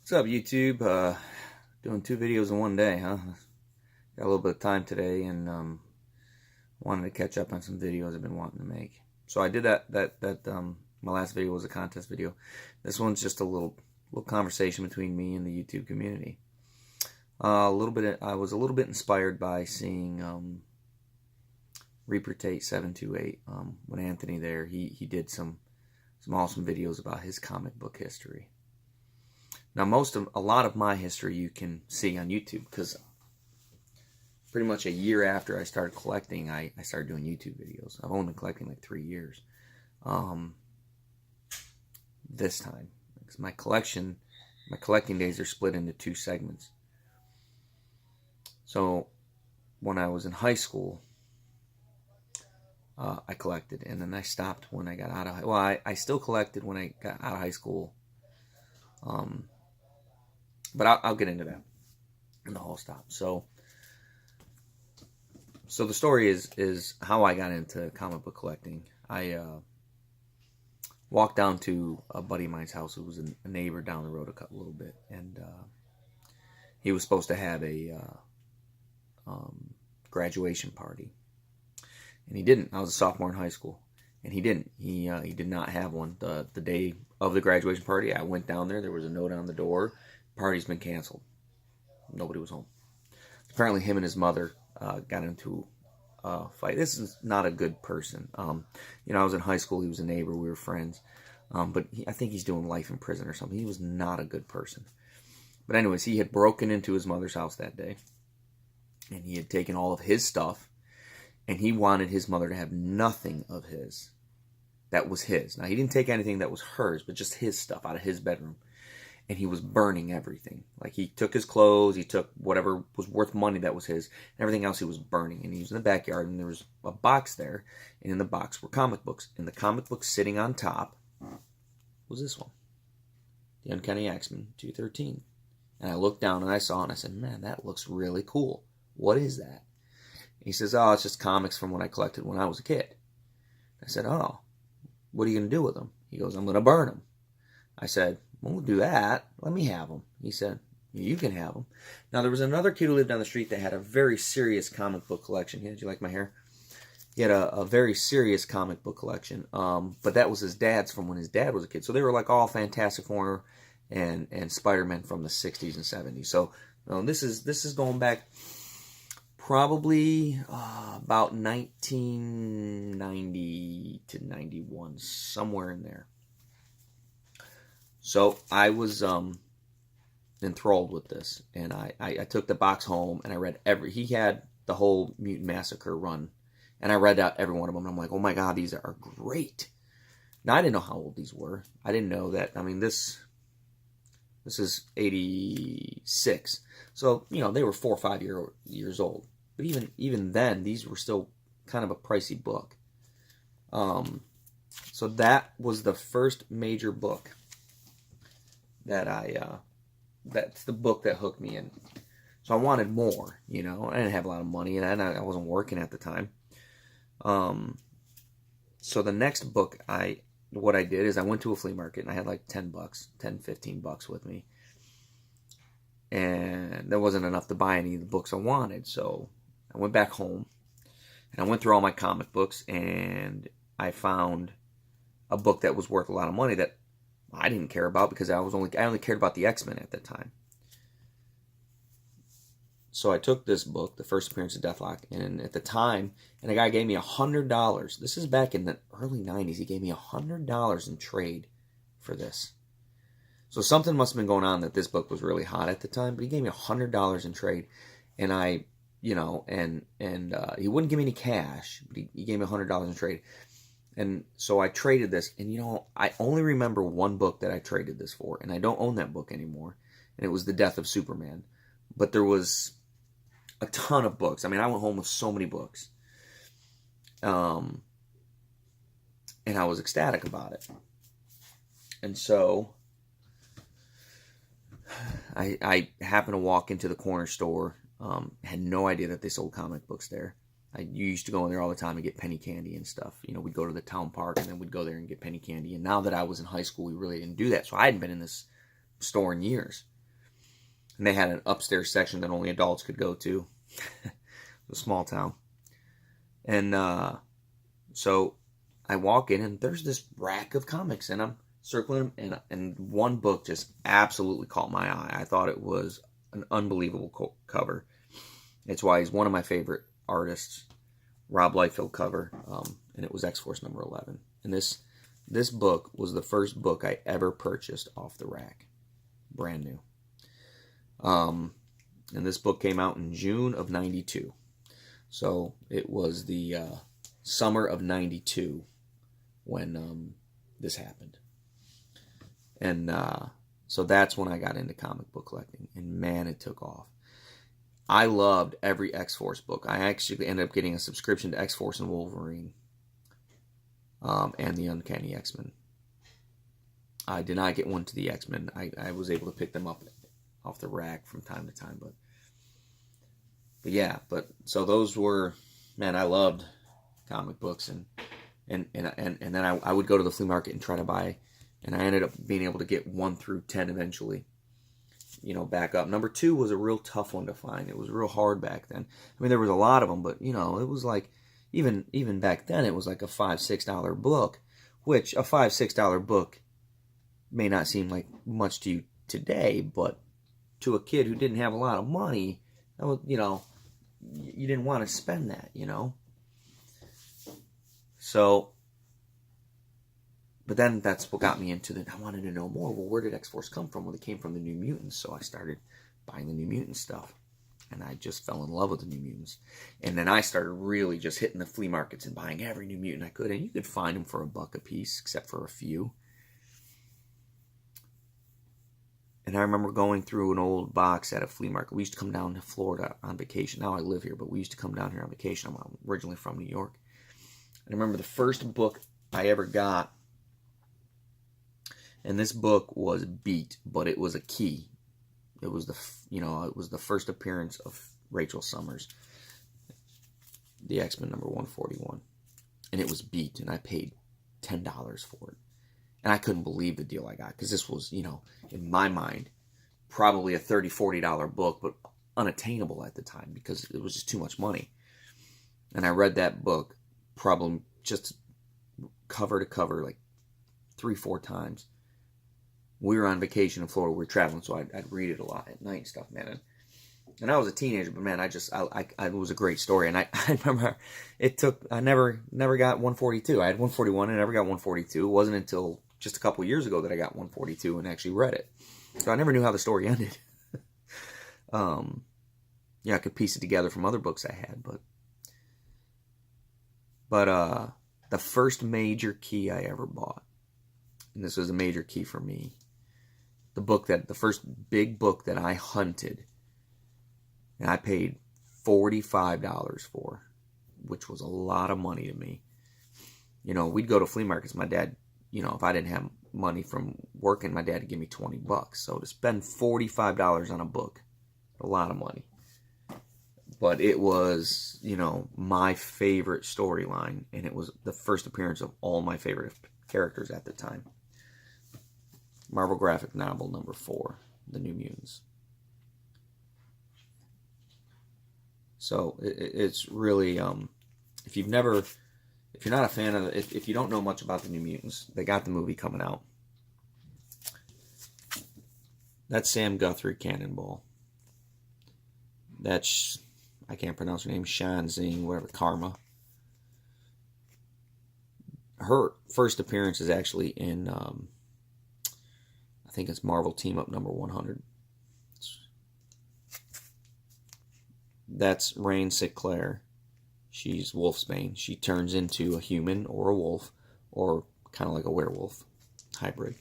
What's up, YouTube? Doing 2 videos in one day, huh? Got a little bit of time today, and wanted to catch up on some videos I've been wanting to make. So I did that. My last video was a contest video. This one's just a little conversation between me and the YouTube community. I was a little bit inspired by seeing reapertate728. When Anthony there, he did some awesome videos about his comic book history. Now, a lot of my history you can see on YouTube, because pretty much a year after I started collecting, I started doing YouTube videos. I've only been collecting like 3 years. This time, because my collecting days are split into 2 segments. So when I was in high school, I collected, and then I stopped when I got out of. Well, I still collected when I got out of high school. But I'll get into that in the whole stop. So the story is how I got into comic book collecting. I walked down to a buddy of mine's house who was a neighbor down the road a little bit, and he was supposed to have a graduation party, and he didn't. I was a sophomore in high school, and he didn't. He did not have one. The day of the graduation party, I went down there. There was a note on the door. Party's been canceled. Nobody was home. Apparently him and his mother got into a fight. This is not a good person. I was in high school. He was a neighbor. We were friends. But I think he's doing life in prison or something. He was not a good person. But anyways, he had broken into his mother's house that day. And he had taken all of his stuff. And he wanted his mother to have nothing of his that was his. Now, he didn't take anything that was hers, but just his stuff out of his bedroom. And he was burning everything. Like, he took his clothes, he took whatever was worth money that was his, and everything else he was burning. And he was in the backyard, and there was a box there, and in the box were comic books. And the comic book sitting on top was this one, The Uncanny X-Men 213. And I looked down, and I saw it, and I said, man, that looks really cool. What is that? And he says, oh, it's just comics from what I collected when I was a kid. I said, oh, what are you going to do with them? He goes, I'm going to burn them. I said, well, we'll do that. Let me have them. He said, you can have them. Now, there was another kid who lived down the street that had a very serious comic book collection. Did you like my hair? He had a very serious comic book collection. But that was his dad's from when his dad was a kid. So they were like all Fantastic Four and Spider-Man from the 60s and 70s. So this is going back probably about 1990 to 91, somewhere in there. So I was enthralled with this, and I took the box home, and I read he had the whole Mutant Massacre run, and I read out every one of them, and I'm like, oh my God, these are great. Now, I didn't know how old these were. I didn't know that. I mean, this is 86. So, they were 4 or 5 years old. But even then, these were still kind of a pricey book. So that was the first major book that that's the book that hooked me in. So I wanted more, I didn't have a lot of money, and I wasn't working at the time. So the next book, what I did is I went to a flea market, and I had like $10, $15 with me. And there wasn't enough to buy any of the books I wanted, so I went back home, and I went through all my comic books, and I found a book that was worth a lot of money that I didn't care about, because I only cared about the X-Men at that time. So I took this book, the first appearance of Deathlok, and at the time, and a guy gave me $100. This is back in the early 90s. He gave me $100 in trade for this. So something must have been going on that this book was really hot at the time, but he gave me $100 in trade, and he wouldn't give me any cash, but he gave me $100 in trade. And so I traded this, and I only remember one book that I traded this for, and I don't own that book anymore, and it was The Death of Superman. But there was a ton of books. I mean, I went home with so many books. And I was ecstatic about it. And so I happened to walk into the corner store. Had no idea that they sold comic books there. You used to go in there all the time and get penny candy and stuff. We'd go to the town park, and then we'd go there and get penny candy. And now that I was in high school, we really didn't do that. So I hadn't been in this store in years. And they had an upstairs section that only adults could go to. A small town. And so I walk in, and there's this rack of comics, and I'm circling them, and one book just absolutely caught my eye. I thought it was an unbelievable cover. It's why he's one of my favorite artists, Rob Liefeld cover, and it was X-Force number 11. And this book was the first book I ever purchased off the rack, brand new. And this book came out in June of 92. So it was the summer of 92 when this happened. And so that's when I got into comic book collecting. And man, it took off. I loved every X-Force book. I actually ended up getting a subscription to X-Force and Wolverine. And the Uncanny X-Men. I did not get one to the X-Men. I was able to pick them up off the rack from time to time. But yeah, so those were, man, I loved comic books. And then I would go to the flea market and try to buy, and I ended up being able to get 1 through 10 eventually. Back up. Number 2 was a real tough one to find. It was real hard back then. I mean, there was a lot of them, but, it was like, even back then, it was like a $5, $6 book, which a $5, $6 book may not seem like much to you today, but to a kid who didn't have a lot of money, that was, you didn't want to spend that, So, but then that's what got me into it. I wanted to know more. Well, where did X-Force come from? Well, it came from the New Mutants, so I started buying the New Mutants stuff. And I just fell in love with the New Mutants. And then I started really just hitting the flea markets and buying every New Mutant I could. And you could find them for $1 a piece, except for a few. And I remember going through an old box at a flea market. We used to come down to Florida on vacation. Now I live here, but we used to come down here on vacation. I'm originally from New York. And I remember the first book I ever got. And this book was Beat, but it was a key. It was the first appearance of Rachel Summers, the X-Men number 141, and it was Beat, and I paid $10 for it, and I couldn't believe the deal I got, because this was, in my mind, probably a $30, $40 book, but unattainable at the time, because it was just too much money. And I read that book probably just cover to cover, like 3-4 times. We were on vacation in Florida. We were traveling, so I'd read it a lot at night and stuff, man. And I was a teenager, but man, it was a great story. And I remember I never got 142. I had 141 and never got 142. It wasn't until just a couple years ago that I got 142 and actually read it. So I never knew how the story ended. I could piece it together from other books I had, but the first major key I ever bought, and this was a major key for me, the first big book that I hunted, and I paid $45 for, which was a lot of money to me. We'd go to flea markets. My dad, if I didn't have money from working, my dad would give me $20. So to spend $45 on a book, a lot of money. But it was, my favorite storyline, and it was the first appearance of all my favorite characters at the time. Marvel graphic novel number 4, The New Mutants. So it's really, if you're not a fan of it, if you don't know much about the New Mutants, they got the movie coming out. That's Sam Guthrie, Cannonball. That's, I can't pronounce her name, Shan Zing, whatever, Karma. Her first appearance is actually in, I think it's Marvel Team Up number 100. That's Rain Sinclair. She's Wolfsbane. She turns into a human or a wolf, or kind of like a werewolf hybrid.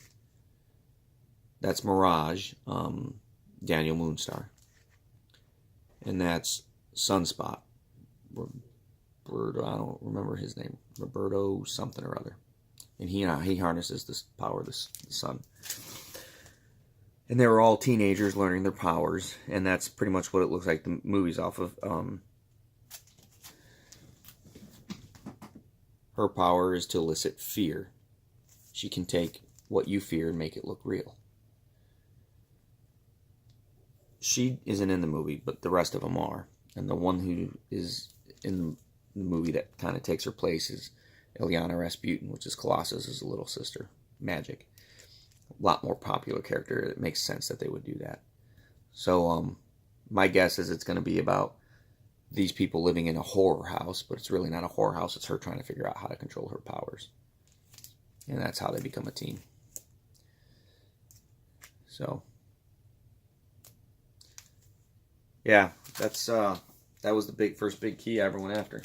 That's Mirage, Daniel Moonstar. And that's Sunspot. Roberto, I don't remember his name. Roberto something or other. And he harnesses this power of the sun. And they were all teenagers learning their powers. And that's pretty much what it looks like the movie's off of. Her power is to elicit fear. She can take what you fear and make it look real. she isn't in the movie, but the rest of them are. And the one who is in the movie that kind of takes her place is Ilyana Rasputin, which is Colossus's little sister, Magic. A lot more popular character. It makes sense that they would do that. So my guess is it's going to be about these people living in a horror house, but it's really not a horror house. It's her trying to figure out how to control her powers. And that's how they become a team. So, yeah, that was the first big key I ever went after.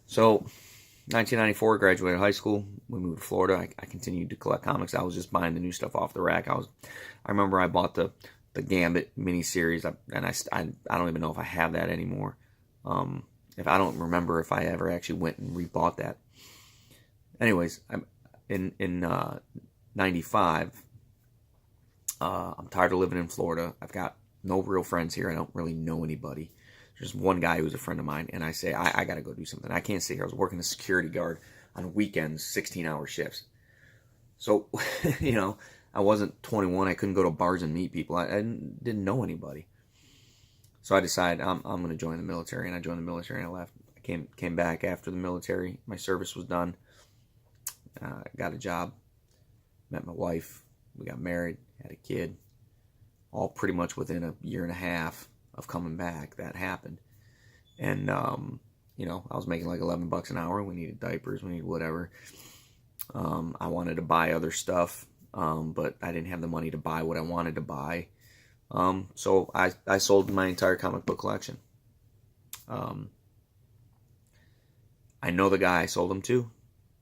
So, 1994, graduated high school. We moved to Florida. I continued to collect comics. I was just buying the new stuff off the rack. I remember I bought the Gambit miniseries, and I don't even know if I have that anymore. If I don't remember if I ever actually went and rebought that. Anyways, in 95. I'm tired of living in Florida. I've got no real friends here. I don't really know anybody. There's one guy who's a friend of mine, and I say, I got to go do something. I can't stay here. I was working as a security guard on weekends, 16-hour shifts. So, I wasn't 21. I couldn't go to bars and meet people. I didn't know anybody. So I decided I'm going to join the military, and I joined the military, and I left. I came back after the military. My service was done. Got a job. Met my wife. We got married. Had a kid. All pretty much within a year and a half of coming back, that happened. And, I was making like $11 an hour. We needed diapers. We needed whatever. I wanted to buy other stuff, but I didn't have the money to buy what I wanted to buy. So I sold my entire comic book collection. I know the guy I sold them to.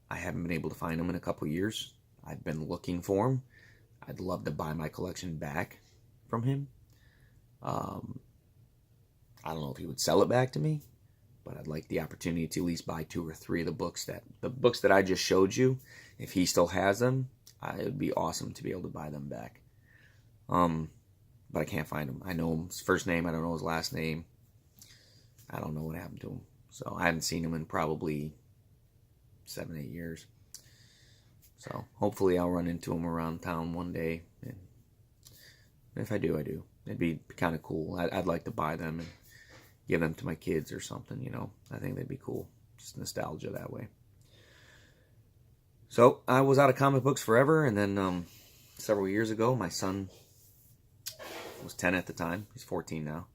I haven't been able to find him in a couple years. I've been looking for him. I'd love to buy my collection back from him. I don't know if he would sell it back to me, but I'd like the opportunity to at least buy 2 or 3 of the books that I just showed you. If he still has them, it would be awesome to be able to buy them back. But I can't find him. I know his first name. I don't know his last name. I don't know what happened to him. So I haven't seen him in probably 7-8 years. So hopefully I'll run into him around town one day. And if I do, I do. It'd be kind of cool. I'd like to buy them and give them to my kids or something, I think they'd be cool. Just nostalgia that way. So I was out of comic books forever, and then several years ago, my son was 10 at the time. He's 14 now.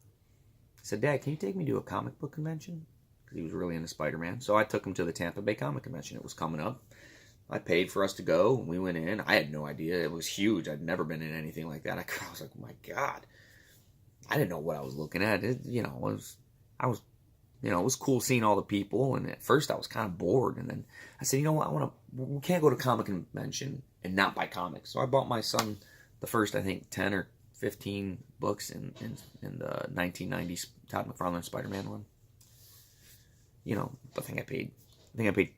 He said, "Dad, can you take me to a comic book convention?" Because he was really into Spider-Man. So I took him to the Tampa Bay Comic Convention. It was coming up. I paid for us to go. We went in. I had no idea. It was huge. I'd never been in anything like that. I was like, oh my God. I didn't know what I was looking at. It was cool seeing all the people. And at first I was kind of bored. And then I said, we can't go to comic convention and not buy comics. So I bought my son the first, I think, 10 or 15 books in the 1990s Todd McFarlane Spider-Man one. I think I paid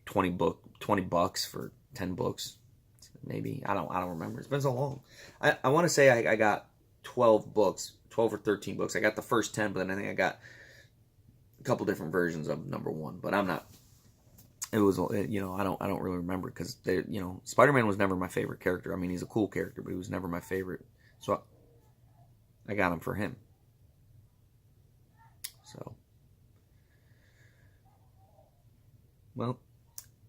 $20 for 10 books, maybe. I don't remember. It's been so long. I want to say I got 12 books, 12 or 13 books. I got the first 10, but then I think I got a couple different versions of number 1. But I'm not. It was, I don't really remember because Spider-Man was never my favorite character. I mean, he's a cool character, but he was never my favorite. So I got him for him. So. Well,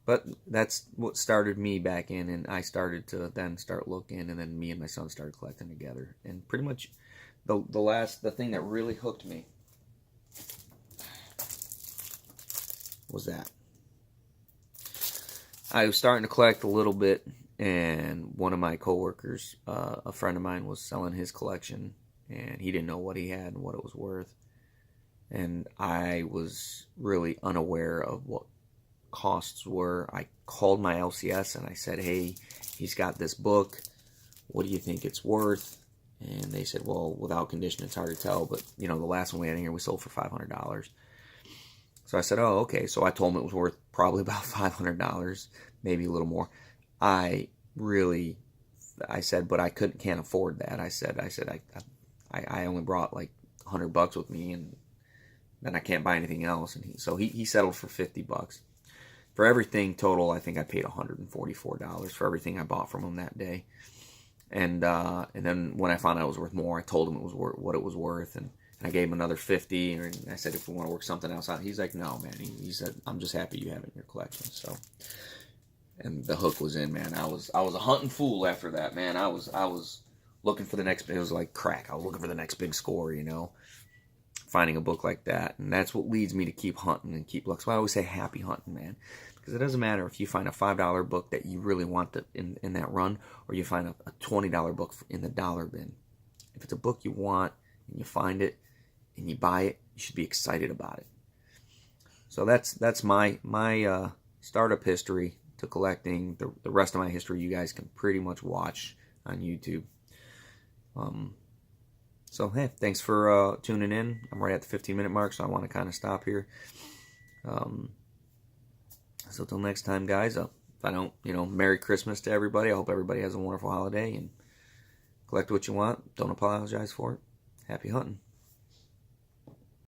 but that's what started me back in, and I started to then start looking, and then me and my son started collecting together. And pretty much the thing that really hooked me was that. I was starting to collect a little bit, and one of my coworkers, a friend of mine, was selling his collection, and he didn't know what he had and what it was worth. And I was really unaware of what costs were. I called my LCS and I said, "Hey, he's got this book. What do you think it's worth?" And they said, "Well, without condition, it's hard to tell, but the last one we had in here, we sold for $500." So I said, "Oh, okay." So I told him it was worth probably about $500, maybe a little more. I said, but I can't afford that. I said, I only brought like $100 with me, and then I can't buy anything else. And so he settled for $50. For everything total, I think I paid $144 for everything I bought from him that day. And then when I found out it was worth more, I told him it was what it was worth, and I gave him another 50. And I said, if we want to work something else out, he's like, no, man. He said, I'm just happy you have it in your collection. So, and the hook was in, man. I was a hunting fool after that, man. I was looking for the next. It was like crack. I was looking for the next big score, you know. Finding a book like that, and that's what leads me to keep hunting and keep looking. So I always say happy hunting, man. Because it doesn't matter if you find a $5 book that you really want in that run, or you find a $20 book in the dollar bin. If it's a book you want and you find it and you buy it, you should be excited about it. So that's my startup history to collecting. The rest of my history you guys can pretty much watch on YouTube. So hey, thanks for tuning in. I'm right at the 15-minute mark, so I want to kind of stop here. So till next time, guys, if I don't, Merry Christmas to everybody. I hope everybody has a wonderful holiday, and collect what you want. Don't apologize for it. Happy hunting.